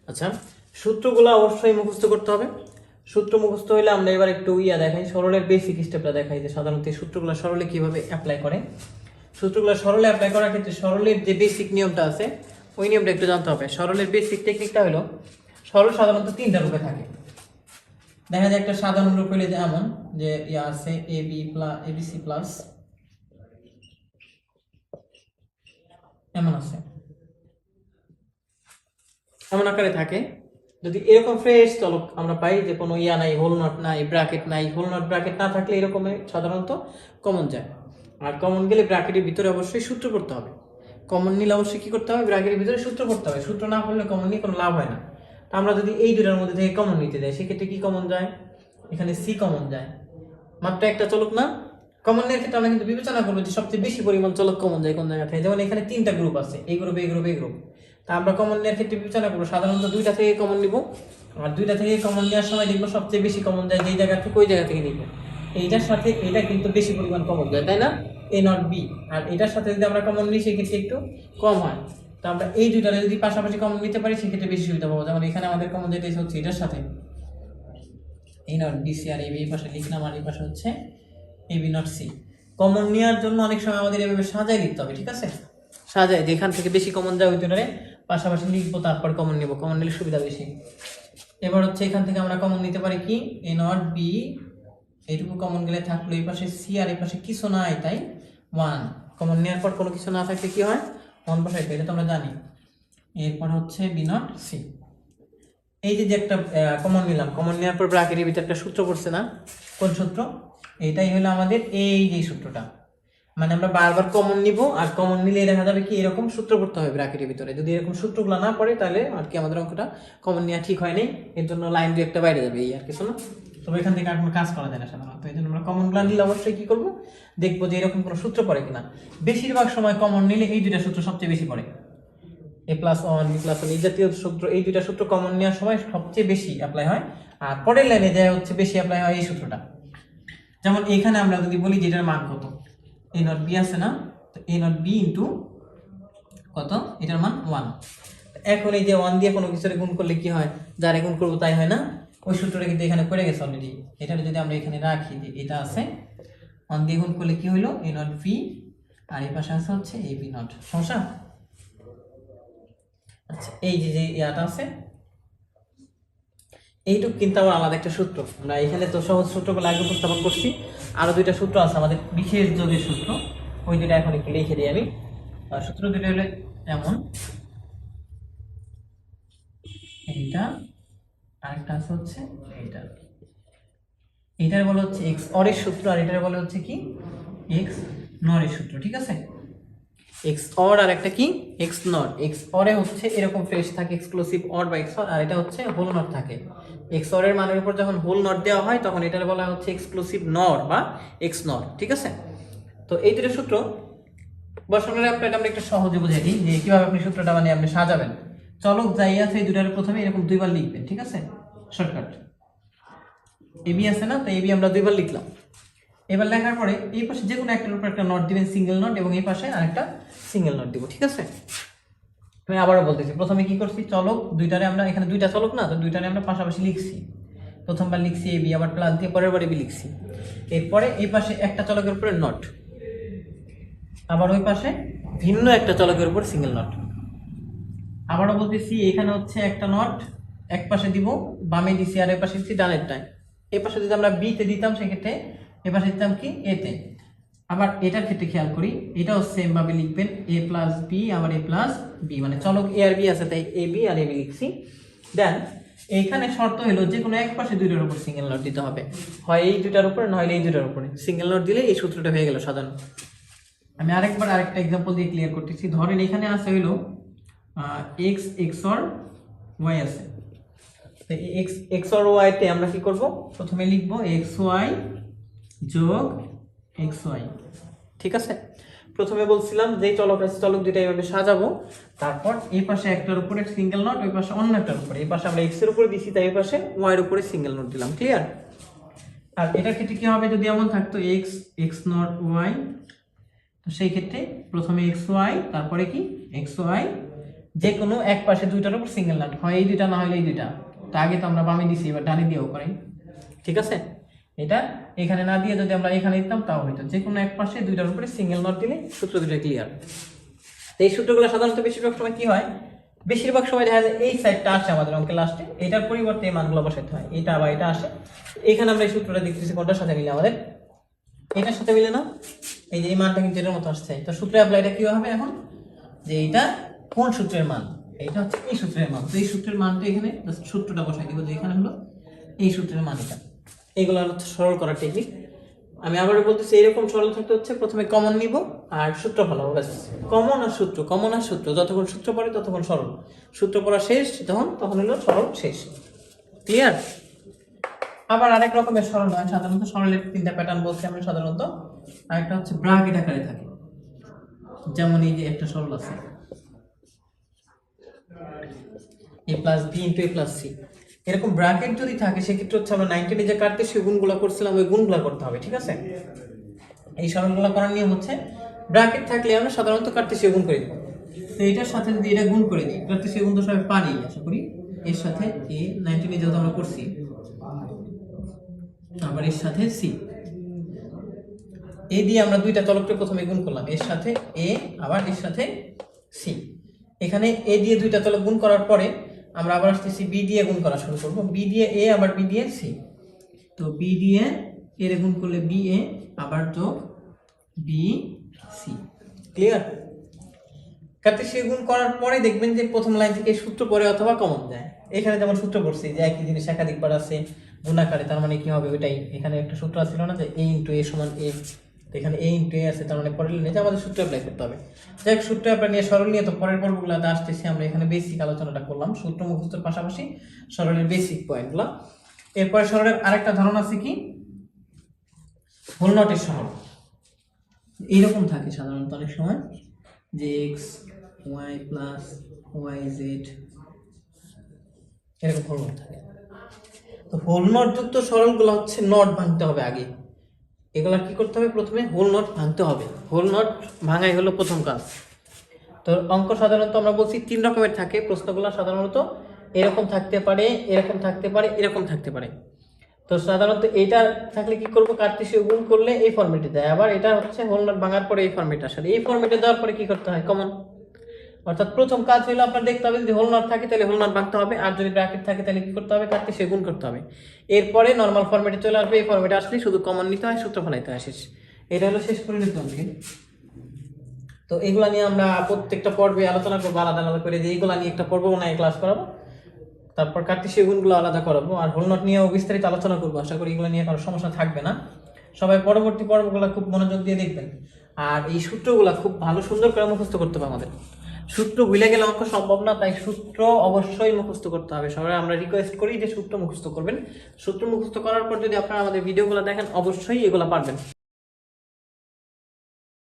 আচ্ছা, সূত্রগুলো অবশ্যই মুখস্থ করতে হবে। সূত্র মুখস্থ হইলে আমরা এবার একটু দেখাই, সরলের বেসিক স্টেপটা দেখাই যে সাধারণত এই সূত্রগুলো সরলে কিভাবে অ্যাপ্লাই করে। সূত্রগুলো সরলে অ্যাপ্লাই করার ক্ষেত্রে সরলের যে বেসিক নিয়মটা আছে ওই নিয়মটা একটু জানতে হবে। সরলের বেসিক টেকনিকটা হলো, সরল সাধারণত তিনটা রূপে থাকে। দেখা যায় একটা সাধারণ রূপ হইলে যেমন যে আছে এবিসি প্লাস এমন আছে, এমন আকারে থাকে। যদি এরকম ফ্রেশ চলক আমরা পাই যে কোনো নাই, হোল নট নাই, ব্র্যাকেট নাই, হোল নট ব্র্যাকেট না থাকলে এরকম সাধারণত কমন যায়। আর কমন গেলে ব্র্যাকেটের ভিতরে অবশ্যই সূত্র করতে হবে। কমন নিলে অবশ্যই কি করতে হবে, ব্র্যাকেটের ভিতরে সূত্র করতে হবে। সূত্র না করলে কমন নিয়ে কোনো লাভ হয় না। তো আমরা যদি এই দুটার মধ্যে থেকে কমন নিতে যাই সেক্ষেত্রে কি কমন যায়, এখানে সি কমন যায়, মাত্র একটা চলক না। কমন নেওয়ার ক্ষেত্রে আমরা কিন্তু বিবেচনা করবো যে সবচেয়ে বেশি পরিমাণ চলক কমন যায় কোন জায়গা থেকে। যেমন এখানে তিনটা গ্রুপ আছে, এই গ্রুপ, এই গ্রুপ, এই গ্রুপ। তা আমরা কমন নেওয়ার ক্ষেত্রে বিবেচনা করবো সাধারণত দুইটা থেকে কমন নিব। আর দুইটা থেকে কমন নেওয়ার সময় দেখবো সবচেয়ে বেশি কমন যায় যেই জায়গা থেকে ওই জায়গা থেকে নিব। এইটার সাথে এটা কিন্তু বেশি পরিমাণ কমন যায়, তাই না, এ নট বি। আর এটার সাথে যদি আমরা কমন নিই সেক্ষেত্রে একটু কম হয়। তো আমরা এই দুইটারে যদি পাশাপাশি কমন নিতে পারি সেক্ষেত্রে বেশি সুবিধা পাবো। যেমন এখানে আমাদের কমন যেটা হচ্ছে এটার সাথে এই নট বি সি, আর এই পাশে লিখলাম, আর এই পাশে হচ্ছে এবি নট সি। কমন নেওয়ার জন্য অনেক সময় আমাদের এভাবে সাজায় লিখতে হবে, ঠিক আছে, সাজায় যেখান থেকে বেশি কমন যায় ওই দুটারে পাশাপাশি লিখবো, তারপর কমন নেবো, কমন নিলে সুবিধা বেশি। এবার হচ্ছে এখান থেকে আমরা কমন নিতে পারি কি, এ নট বি, এইটুকু কমন গেলে থাকলো এই পাশে সি, আর এই পাশে কিছু নাই তাই 1। কমন নেওয়ার পর কোনো কিছু না থাকলে কি হয়, 1 বসাইতে, এটা তো আমরা জানি। এরপর হচ্ছে বি নট সি। এই যে একটা কমন নিলাম, কমন নেওয়ার পর ব্র্যাকেটের ভিতরে একটা সূত্র পড়ছে না, কোন সূত্র, এইটাই হলো আমাদের এই যে সূত্রটা। মানে আমরা বারবার কমন নিব, আর কমন নিলে দেখা যাবে কি এরকম সূত্র করতে হবে ব্র্যাকেটের ভিতরে। যদি এরকম সূত্রগুলো না পড়ে তাহলে আর কি আমাদের অঙ্কটা কমন নেওয়া ঠিক হয়নি, এর জন্য লাইন দুই একটা বাইরে যাবে, এই আর কিছু না। তবে এখান থেকে আর কোনো কাজ করা যায় না সাধারণত। এই জন্য আমরা কমনগুলো নিলে অবশ্যই কি করবো, দেখবো যে এরকম কোনো সূত্র পড়ে কিনা। বেশিরভাগ সময় কমন নিলে এই দুইটা সূত্র সবচেয়ে বেশি পড়ে, a plus one, b plus one, এই জাতীয় সূত্র, এই দুইটা সূত্র কমন নেওয়ার সময় সবচেয়ে বেশি অ্যাপ্লাই হয়। আর পরের লাইনে যায় হচ্ছে বেশি অ্যাপ্লাই হয় এই সূত্রটা। যেমন এখানে আমরা যদি বলি যে এটার মান কত, এ নট বি আছে না, তো এ নট বি ইন্টু কত, এটার মান 1। এখন এই যে 1 দিয়ে কোনো কিছুরে গুণ করলে কি হয়, যারে গুণ করবো তাই হয় না, ওই সূত্রটা কিন্তু এখানে পড়ে গেছে অলরেডি। এটা যদি আমরা এখানে রাখি যে এটা আছে, 1 দিয়ে গুণ করলে কি হলো, এ নট বি, আর এই পাশে আছে হচ্ছে এ বি নট। সমস্যা? আচ্ছা, এই যে যে ইয়াটা আছে এইটুকু কিন্তু আবার আলাদা একটা সূত্র। আমরা এখানে তো সহজ সূত্রগুলো আগে উপস্থাপন করছি, আরো দুইটা সূত্র আছে আমাদের বিশেষ যোগের সূত্র, ওই দুইটা এখন একটু লিখে দিই আমি। সূত্র দুটো হলো এমন, এইটা আরেকটা আছে হচ্ছে এইটা। এটার বলে হচ্ছে এক্স অরের সূত্র, আর এটার বলে হচ্ছে কি এক্স নরের সূত্র, ঠিক আছে। এক্স অর আর একটা কি এক্স নট। এক্স অরে হচ্ছে এরকম ফ্রেশ থাকে এক্সক্লুসিভ অর বা এক্স অর, আর এটা হচ্ছে হোল নট থাকে। এক্স অর এর মানের উপর যখন হোল নট দেওয়া হয় তখন এটার বলা হচ্ছে এক্সক্লুসিভ নর বা এক্স নর, ঠিক আছে। তো এই দুটো সূত্র বসানোর আপনাকে আমরা একটু সহজে বুঝিয়ে দিই যে কিভাবে আপনি সূত্রটা মানে আপনি সাজাবেন। চলক যাই আছে এই দুটার প্রথমে এরকম দুইবার লিখবেন, ঠিক আছে, শর্টকাট। এবি আছে না, তো এবি আমরা দুইবার লিখলাম। এবার লেখার পরে এই পাশে যে কোনো একটার উপর একটা নট দিবেন, সিঙ্গেল নট, এবং এই পাশে আরেকটা সিঙ্গেল নট দিব, ঠিক আছে। আমি আবারও বলতেছি, প্রথমে কি করছি, চলক দুইটারে আমরা, এখানে দুইটা চলক না, তো দুইটারে আমরা পাশাপাশি লিখছি। প্রথমবার লিখছি এবি, আবার প্লাস দিয়ে পরের বার এবি লিখছি। এরপরে এই পাশে একটা চলকের উপরে নট, আবার ওই পাশে ভিন্ন একটা চলকের উপর সিঙ্গেল নট। আবারও বলতেছি, এখানে হচ্ছে একটা নট এক পাশে দিব, বামে দিছি, আর এই পাশে দিচ্ছি ডানেরটায়। এই পাশে যদি আমরা বিতে দিতাম সেক্ষেত্রে এ পাশে দিতাম কি এতে। আবার এটার ক্ষেত্রে খেয়াল করি, এটাও সেম ভাবে লিখবেন, এ প্লাস বি, আবার এ প্লাস বি, মানে চলক এ আর বি আছে তাই A B R A B লিখছি। দেন এইখানে শর্ত হলো যে কোনো এক পাশে দুইটার উপর সিঙ্গেল নট দিতে হবে, হয় এই দুইটার উপরে নইলে এই দুইটার উপরে। সিঙ্গেল নট দিলে এই সূত্রটা হয়ে গেল সাধারণ। আমি আরেকটা এক্সাম্পল দিয়ে ক্লিয়ার করতেছি। ধরেন এখানে আছে হইলো এক্স এক্স অর ওয়াই আছে, তো এক্স এক্স অর ওয়াই তে আমরা কি করব, প্রথমে লিখবো এক্স ওয়াই যোগ এক্স ওয়াই, ঠিক আছে। প্রথমে বলছিলাম যে চলক আছে, চলক দুইটা এইভাবে সাজাবো, তারপর এই পাশে একটার উপরে সিঙ্গেল নট, ওই পাশে অন্য একটার উপরে, এই পাশে আমরা এক্স এর উপরে দিছি তাই এই পাশে ওয়াই এর উপরে সিঙ্গেল নট দিলাম, ক্লিয়ার। আর এটার ক্ষেত্রে কি হবে, যদি এমন থাকতো এক্স এক্স নট ওয়াই, তো সেই ক্ষেত্রে প্রথমে এক্স ওয়াই, তারপরে কি এক্স ওয়াই যে কোনো এক পাশে দুইটার উপর সিঙ্গেল নাট, হয় এই দুইটা না হলে এই দুইটা। তো আগে তো আমরা বামে দিছি, এবার ডানে দিয়েও পারি, ঠিক আছে। এটা এখানে না দিয়ে যদি আমরা এখানে দিতাম তাও হইতো। যে কোনো এক পাশে দুইটার উপরে সিঙ্গেল নট দিলে সূত্র দুটো ক্লিয়ার। এই সূত্রগুলো সাধারণত বেশিরভাগ সময় কি হয়, বেশিরভাগ সময় দেখা যায় এই সাইডটা আসে আমাদের অঙ্কের লাস্টে, এটার পরিবর্তে এই মানগুলো বসাতে হয়, এটা বা এটা আসে। এখানে আমরা এই সূত্রটা দেখতেছি কোনটার সাথে মিলে, আমাদের এটার সাথে মিলে না, এই যে এই মানটা কিন্তু এটার মতো আসছে। তো সূত্রে অ্যাপ্লাইটা কি হবে এখন, যে এইটা কোন সূত্রের মান, এইটা হচ্ছে এই সূত্রের মান। তো এই সূত্রের মানটা এখানে সূত্রটা বসাই দিব, যে এখানে হলো এই সূত্রের মান এটা। এইগুলো হচ্ছে সরল করার টেকনিক। আমি আবারও বলতেছি, এরকম সরল থাকতে হচ্ছে প্রথমে কমন নিব আর সূত্র ফলাবো, ব্যাস। কমন আর সূত্র, কমন আর সূত্র, যতক্ষণ সূত্র পড়ে ততক্ষণ সরল, সূত্র পড়া শেষ তখন হলো সরল শেষ। ক্লিয়ার? আবার আরেক রকমের সরল হয়, সাধারণত সরলের তিনটা প্যাটার্ন বলছি আমরা সাধারণত। আরেকটা হচ্ছে ব্র্যাকেট আকারে থাকে, যেমন এই যে একটা সরল আছে a plus B into A plus C, এরকম ব্র্যাকেট যদি থাকে সেক্ষেত্রে হচ্ছে আমরা 90 যে কার্তেশীয় গুণগুলো করছিলাম ওই গুণগুলো করতে হবে, ঠিক আছে। এই সরলগুলো করার নিয়ম হচ্ছে, ব্র্যাকেট থাকলে আমরা সাধারণত কার্তেশীয় গুণ করে দিব। তো এটার সাথে যদি এটা গুণ করে দিই, কার্তেশীয় গুণ তো সবাই পারি আশা করি, এর সাথে এ 90 যেহেতু আমরা করছি, আবার এর সাথে সি, এ দিয়ে আমরা দুইটা চলককে প্রথমে গুণ করলাম, এর সাথে এ আবার এর সাথে সি। এখানে এ দিয়ে দুইটা চলক গুণ করার পরে আমরা আবার আসতেছি বি দিয়ে গুণ করা শুরু করবো, বি দিয়ে এ আবার বি দিয়ে সি। তো বি দিয়ে এর গুণ করলে বি এ আবার যোগ বি সি। ক্লিয়ার? কার্তেশীয় গুণ করার পরে দেখবেন যে প্রথম লাইন থেকে সূত্র পড়ে অথবা কমন যায়। এখানে যেমন সূত্র পড়ছি যে একই জিনিস একাধিকবার আছে গুণাকারে, তার মানে কি হবে ওইটাই। এখানে একটা সূত্র ছিল না যে a ইন্টু এ সমান a, এখানে a ইন্টু এ আছে, তার মানে পরের লাইনে যে আমাদের সূত্র অ্যাপ্লাই করতে হবে। যাই হোক, সূত্র অ্যাপ্লাই নিয়ে সরল নিয়ে তো পরের পর্বগুলোতে আসতেছি আমরা। এখানে বেসিক আলোচনাটা করলাম, সূত্র মুখস্থের পাশাপাশি সরলের বেসিক পয়েন্টগুলো। এরপরে সরলের আরেকটা ধারণা আছে কি, হোল নটের সরল। এইরকম থাকে সাধারণত অনেক সময়, যে X Y plus Y Z, এরকম হোল নট থাকে। তো হোল নট যুক্ত সরলগুলো হচ্ছে নট ভাঙতে হবে আগে, এগুলা কি করতে হবে, প্রথমে হোল নট ভাঙতে হবে। হোল নট ভাঙাই হলো প্রথম কাজ। তো অঙ্ক সাধারণত আমরা বলছি 3 রকমের থাকে, প্রশ্নগুলো সাধারণত এরকম থাকতে পারে, এরকম থাকতে পারে, এরকম থাকতে পারে। তো সাধারণত এইটা থাকলে কি করবো, কার্তেশীয় গুণ করলে এই ফর্মেটে দেয়, আবার এটা হচ্ছে হোল নট ভাঙার পরে এই ফর্মেট আসলে, এই ফর্মেটে দেওয়ার পরে কি করতে হয়, কমন। অর্থাৎ প্রথম কাজ হলো আপনার দেখতে হবে যদি হোল নট থাকে তাহলে হোল নট ভাঙতে হবে, আর যদি ব্র্যাকেট থাকে তাহলে কি করতে হবে, কার্তেশীয় গুণ করতে হবে। এরপরে নরমাল ফরম্যাটে চলে আসবে, এই ফরম্যাটে আসলে শুধু কমন নিতে হয়, সূত্র ফলাইতে হয়, শেষ। এটা হলো শেষ পরিণত অঙ্কে। তো এগুলা নিয়ে আমরা প্রত্যেকটা পর্বে আলোচনা করবো আলাদা আলাদা করে, যে এইগুলা নিয়ে একটা পর্ব বানায় ক্লাস করাবো, তারপর কার্তেশীয় গুণগুলো আলাদা করাবো, আর হোল নট নিয়েও বিস্তারিত আলোচনা করবো। আশা করি এগুলো নিয়ে কোনো সমস্যা থাকবে না। সবাই পরবর্তী পর্বগুলো খুব মনোযোগ দিয়ে দেখবেন। আর এই সূত্রগুলা খুব ভালো সুন্দর করে মুখস্থ করতে হবে আমাদের। সূত্র ভুলে গেলে অঙ্ক সম্ভব না, তাই সূত্র অবশ্যই মুখস্থ করতে হবে। সবাই আমরা রিকোয়েস্ট করি যে সূত্র মুখস্থ করবেন। সূত্র মুখস্থ করার পর যদি আপনারা আমাদের ভিডিওগুলো দেখেন অবশ্যই এগুলো পারবেন।